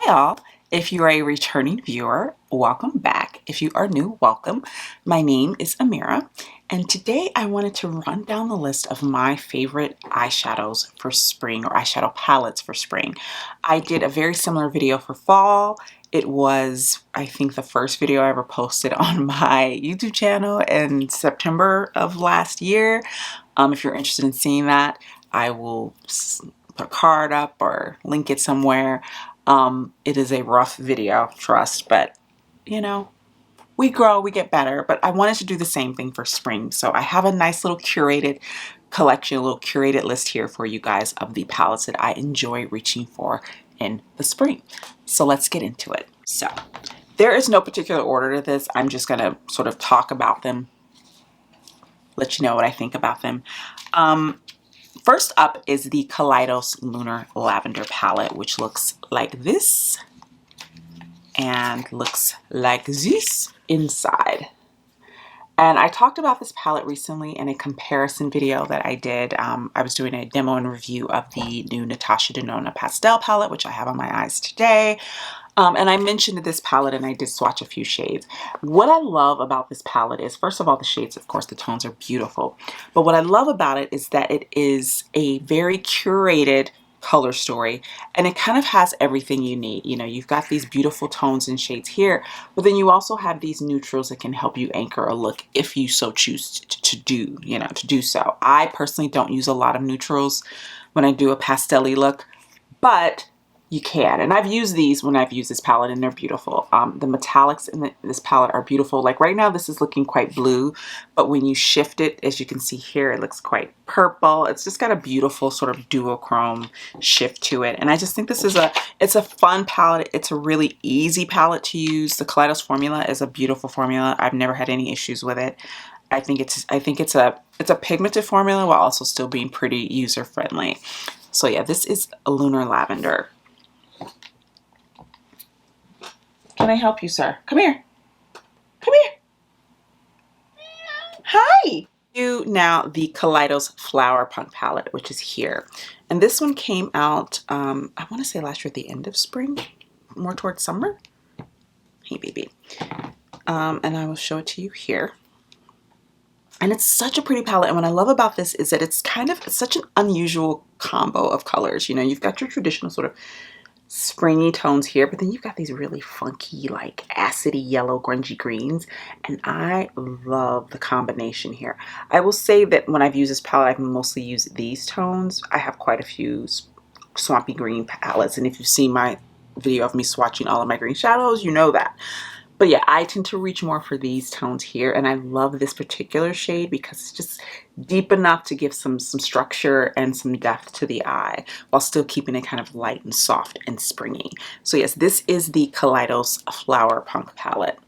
y'all. If you are a returning viewer, welcome back. If you are new, welcome. My name is Amira, and today I wanted to run down the list of my favorite eyeshadows for spring, or eyeshadow palettes for spring. I did a very similar video for fall. It was, I think, the first video I ever posted on my YouTube channel in September of last year. If you're interested in seeing that, I will put a card up or link it somewhere. It is a rough video, trust, but you know, we grow, we get better. But I wanted to do the same thing for spring. So I have a nice little curated collection, a little curated list here for you guys of the palettes that I enjoy reaching for in the spring. So let's get into it. So there is no particular order to this. I'm just gonna sort of talk about them, let you know what I think about them. First up is the Colitis Lunar Lavender palette, which looks like this and looks like this inside. And I talked about this palette recently in a comparison video that I did. I was doing a demo and review of the new Natasha Denona Pastel palette, which I have on my eyes today. And I mentioned this palette and I did swatch a few shades. What I love about this palette is, first of all, the shades, of course, the tones are beautiful. But what I love about it is that it is a very curated color story, and it kind of has everything you need. You know, you've got these beautiful tones and shades here, but then you also have these neutrals that can help you anchor a look if you so choose to do so. I personally don't use a lot of neutrals when I do a pastel-y look, but you can, and I've used these when I've used this palette and they're beautiful. The metallics in this palette are beautiful. Like right now this is looking quite blue, but when you shift it, as you can see here, it looks quite purple. It's just got a beautiful sort of duochrome shift to it, and I just think this is it's a fun palette. It's a really easy palette to use. The Colitis formula is a beautiful formula. I've never had any issues with it. I think it's a pigmented formula while also still being pretty user friendly. So yeah, this is a Lunar Lavender. Can I help you, sir? Come here. Come here. Hi. Now the Colitis Flower Punk palette, which is here. And this one came out, I want to say last year at the end of spring, more towards summer. Hey, baby. And I will show it to you here. And it's such a pretty palette. And what I love about this is that it's such an unusual combo of colors. You know, you've got your traditional sort of springy tones here, but then you've got these really funky, like acidy yellow grungy greens, and I love the combination here. I will say that when I've used this palette, I've mostly used these tones. I have quite a few swampy green palettes, and if you've seen my video of me swatching all of my green shadows, you know that. But yeah, I tend to reach more for these tones here, and I love this particular shade because it's just deep enough to give some structure and some depth to the eye while still keeping it kind of light and soft and springy. So yes, this is the Colitis Flower Punk palette.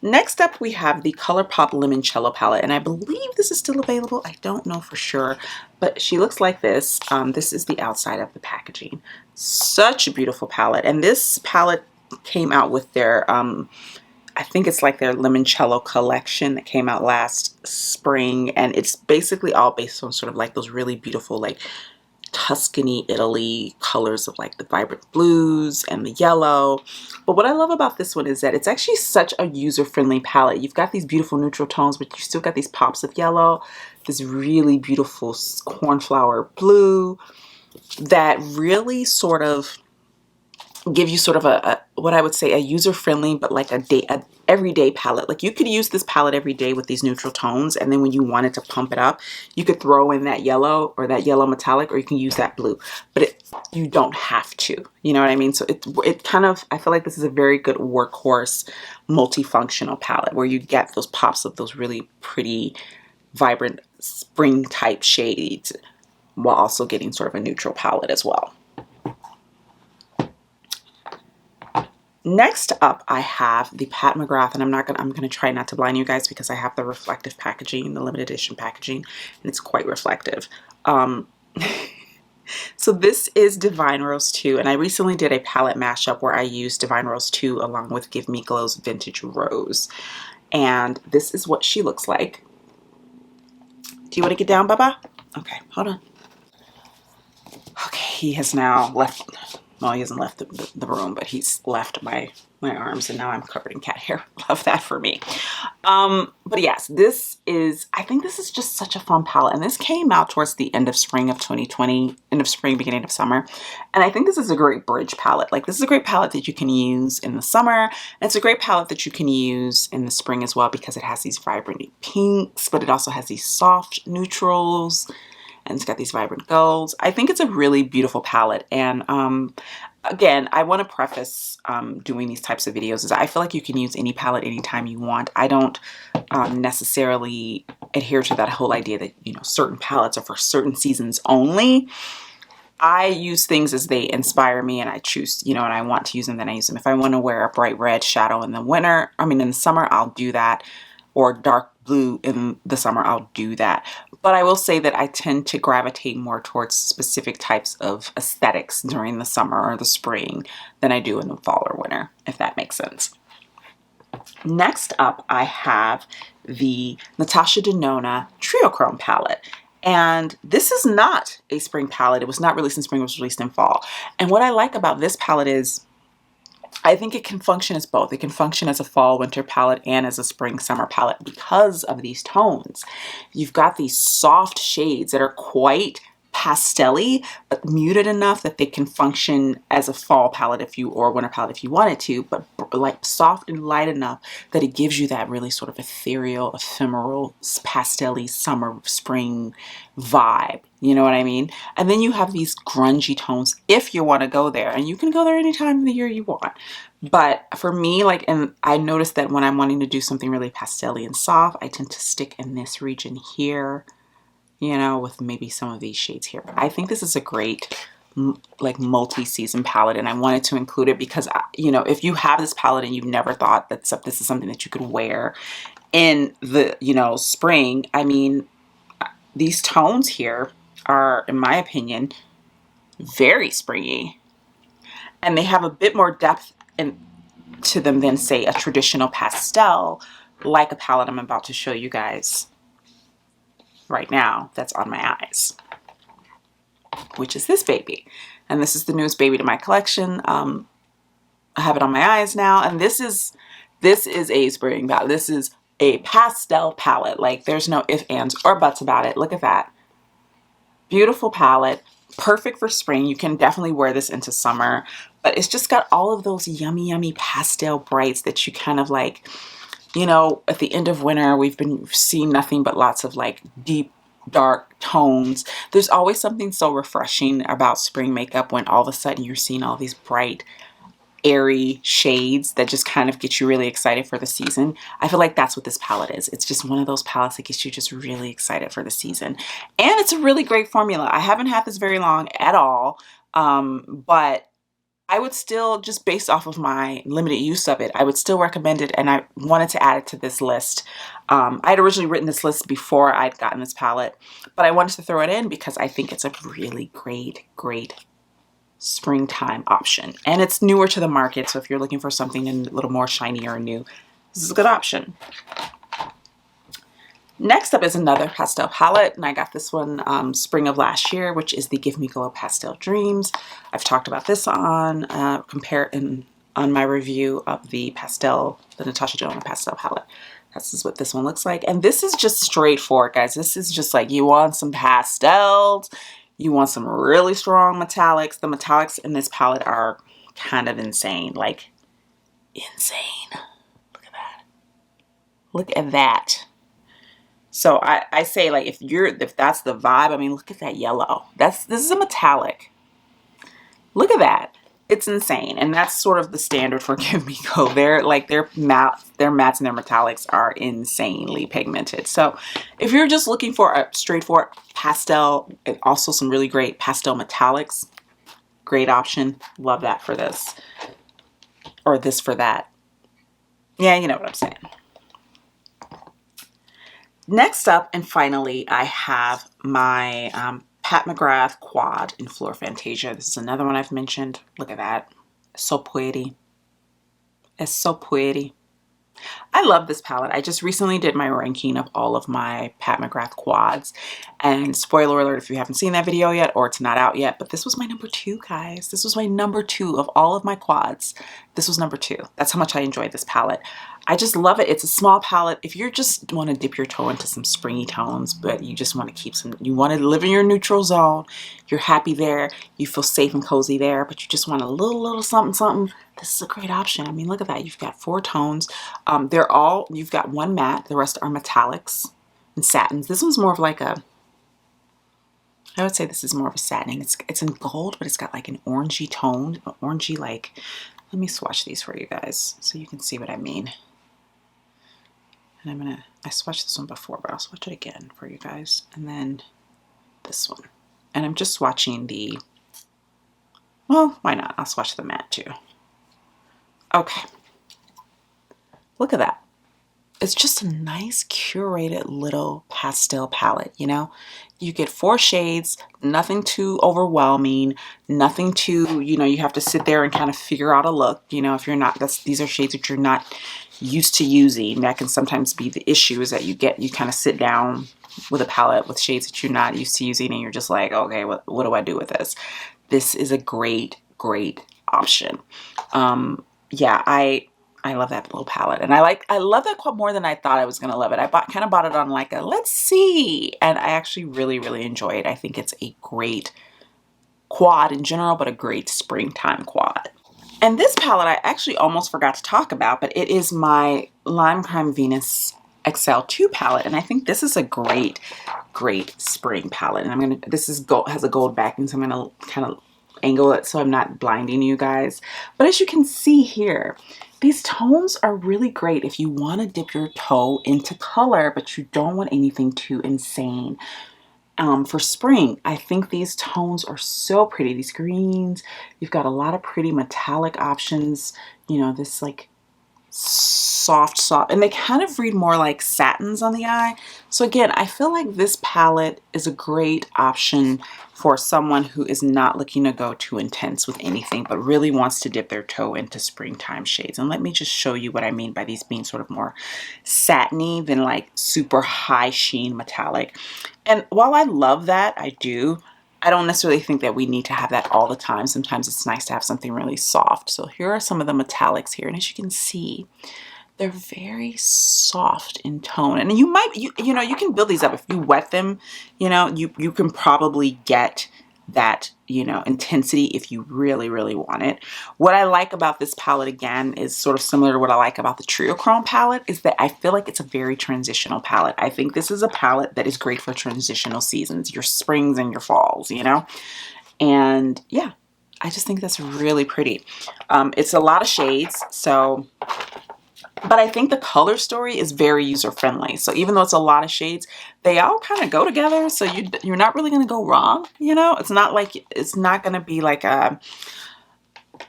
Next up, we have the Colourpop Limoncello palette, and I believe this is still available. I don't know for sure, but she looks like this. This is the outside of the packaging. Such a beautiful palette, and this palette came out with their, I think it's like their Limoncello collection that came out last spring, and it's basically all based on sort of like those really beautiful, like Tuscany, Italy colors of like the vibrant blues and the yellow. But what I love about this one is that it's actually such a user-friendly palette. You've got these beautiful neutral tones, but you still got these pops of yellow, this really beautiful cornflower blue that really sort of give you sort of a what I would say a user-friendly but like a everyday palette. Like you could use this palette every day with these neutral tones, and then when you wanted to pump it up, you could throw in that yellow or that yellow metallic, or you can use that blue, but you don't have to, you know what I mean? So it kind of, I feel like this is a very good workhorse multifunctional palette where you get those pops of those really pretty vibrant spring type shades while also getting sort of a neutral palette as well. Next up, I have the Pat McGrath, and I'm gonna try not to blind you guys because I have the reflective packaging, the limited edition packaging, and it's quite reflective. So this is Divine Rose 2, and I recently did a palette mashup where I used Divine Rose 2 along with Give Me Glow's Vintage Rose, and this is what she looks like. Do you want to get down, Baba? Okay, hold on. Okay, he has now left, well, he hasn't left the room, but he's left my arms, and now I'm covered in cat hair. Love that for me. But yes, I think this is just such a fun palette, and this came out towards the end of spring of 2020, end of spring, beginning of summer. And I think this is a great bridge palette. Like, this is a great palette that you can use in the summer, and it's a great palette that you can use in the spring as well, because it has these vibrant pinks, but it also has these soft neutrals, and it's got these vibrant golds. I think it's a really beautiful palette. And again, I want to preface doing these types of videos is I feel like you can use any palette anytime you want. I don't necessarily adhere to that whole idea that, you know, certain palettes are for certain seasons only. I use things as they inspire me, and I choose, you know, and I want to use them, then I use them. If I want to wear a bright red shadow in the winter, I mean in the summer, I'll do that. Or dark blue in the summer, I'll do that. But I will say that I tend to gravitate more towards specific types of aesthetics during the summer or the spring than I do in the fall or winter, if that makes sense. Next up, I have the Natasha Denona Triochrome palette. And this is not a spring palette. It was not released in spring, it was released in fall. And what I like about this palette is I think it can function as both. It can function as a fall winter palette and as a spring summer palette because of these tones. You've got these soft shades that are quite pastel-y, but muted enough that they can function as a fall palette or winter palette if you wanted to, but like soft and light enough that it gives you that really sort of ethereal, ephemeral, pastel-y summer, spring vibe. You know what I mean? And then you have these grungy tones if you want to go there, and you can go there any time of the year you want. But for me, like, and I noticed that when I'm wanting to do something really pastel-y and soft, I tend to stick in this region here, you know, with maybe some of these shades here. But I think this is a great like multi-season palette, and I wanted to include it because, you know, if you have this palette and you've never thought that this is something that you could wear in the, you know, spring, I mean, these tones here are, in my opinion, very springy, and they have a bit more depth to them than, say, a traditional pastel, like a palette I'm about to show you guys right now that's on my eyes, which is this baby. And this is the newest baby to my collection. I have it on my eyes now, and this is a spring palette. This is a pastel palette. Like, there's no ifs, ands, or buts about it. Look at that. Beautiful palette. Perfect for spring. You can definitely wear this into summer, but it's just got all of those yummy, yummy pastel brights that you kind of like, you know, at the end of winter, we've been seeing nothing but lots of like deep, dark tones. There's always something so refreshing about spring makeup when all of a sudden you're seeing all these bright, airy shades that just kind of get you really excited for the season. I feel like that's what this palette is. It's just one of those palettes that gets you just really excited for the season. And it's a really great formula. I haven't had this very long at all, but I would still, just based off of my limited use of it, I would still recommend it, and I wanted to add it to this list. I had originally written this list before I'd gotten this palette, but I wanted to throw it in because I think it's a really great springtime option. And it's newer to the market, so if you're looking for something a little more shiny or new, this is a good option. Next up is another pastel palette, and I got this one spring of last year, which is the Give Me Glow Pastel Dreams. I've talked about this on my review of the Natasha Denona pastel palette. This is what this one looks like, and this is just straightforward, guys. This is just like, you want some pastels, you want some really strong metallics. The metallics in this palette are kind of insane, like insane. Look at that. Look at that. So I say, like, if that's the vibe, I mean, look at that yellow. This is a metallic. Look at that. It's insane. And that's sort of the standard for Give Me Glow. Their mattes and their metallics are insanely pigmented. So if you're just looking for a straightforward pastel and also some really great pastel metallics, great option. Love that for this. Or this for that. Yeah, you know what I'm saying. Next up, and finally, I have my Pat McGrath Quad in Fleur Fantasia. This is another one I've mentioned. Look at that. So pretty. It's so pretty. I love this palette. I just recently did my ranking of all of my Pat McGrath quads, and spoiler alert if you haven't seen that video yet or it's not out yet, but this was my number 2, guys. This was my number 2 of all of my quads. This was number 2. That's how much I enjoyed this palette. I just love it. It's a small palette. If you just want to dip your toe into some springy tones, but you just want to keep some, you want to live in your neutral zone, you're happy there, you feel safe and cozy there, but you just want a little something, something, this is a great option. I mean, look at that. You've got 4 tones. They're all, you've got 1 matte, the rest are metallics and satins. This one's more of like a, I would say this is more of a satin. It's in gold, but it's got like an orangey tone, orangey like, let me swatch these for you guys so you can see what I mean. And I swatched this one before, but I'll swatch it again for you guys. And then this one. And I'm just swatching the, well, why not? I'll swatch the matte too. Okay. Look at that. It's just a nice curated little pastel palette, you know? You get 4 shades, nothing too overwhelming, nothing too, you know, you have to sit there and kind of figure out a look, you know, if you're not, these are shades that you're not used to using. That can sometimes be the issue, is that you kind of sit down with a palette with shades that you're not used to using and you're just like, okay, what do I do with this? This is a great option. Yeah, I love that little palette, and I love that quad more than I thought I was gonna love it. I kind of bought it on like a let's see, and I actually really enjoy it. I think it's a great quad in general, but a great springtime quad. And this palette I actually almost forgot to talk about, but it is my Lime Crime Venus XL2 palette, and I think this is a great spring palette. And this is gold, has a gold backing, so I'm gonna kind of angle it so I'm not blinding you guys. But as you can see here, these tones are really great if you want to dip your toe into color, but you don't want anything too insane. For spring, I think these tones are so pretty. These greens, you've got a lot of pretty metallic options, you know, this like soft, and they kind of read more like satins on the eye. So again, I feel like this palette is a great option for someone who is not looking to go too intense with anything, but really wants to dip their toe into springtime shades. And let me just show you what I mean by these being sort of more satiny than like super high sheen metallic. And while I love that, I don't necessarily think that we need to have that all the time. Sometimes it's nice to have something really soft. So here are some of the metallics here. And as you can see, they're very soft in tone. And you might, you know, you can build these up. If you wet them, you know, you can probably get that, you know, intensity if you really want it. What I like about this palette, again, is sort of similar to what I like about the Triochrome palette, is that I feel like it's a very transitional palette. I think this is a palette that is great for transitional seasons, your springs and your falls, you know? And yeah, I just think that's really pretty. It's a lot of shades, so, but I think the color story is very user-friendly. So even though it's a lot of shades, they all kind of go together. So you're not really going to go wrong. You know, it's not like, it's not going to be like a,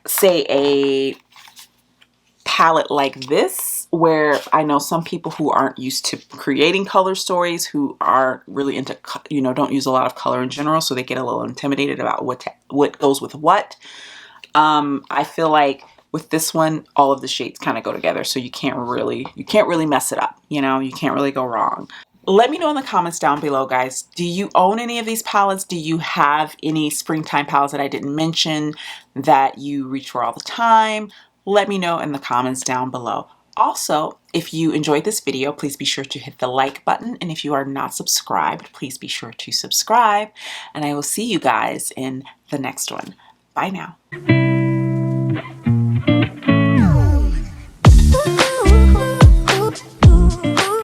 say a palette like this, where I know some people who aren't used to creating color stories, who are really into, you know, don't use a lot of color in general. So they get a little intimidated about what goes with what. I feel like with this one, all of the shades kind of go together, so you can't really mess it up, you know, you can't really go wrong. Let me know in the comments down below, guys. Do you own any of these palettes? Do you have any springtime palettes that I didn't mention that you reach for all the time? Let me know in the comments down below. Also, if you enjoyed this video, please be sure to hit the like button. And if you are not subscribed, please be sure to subscribe. And I will see you guys in the next one. Bye now.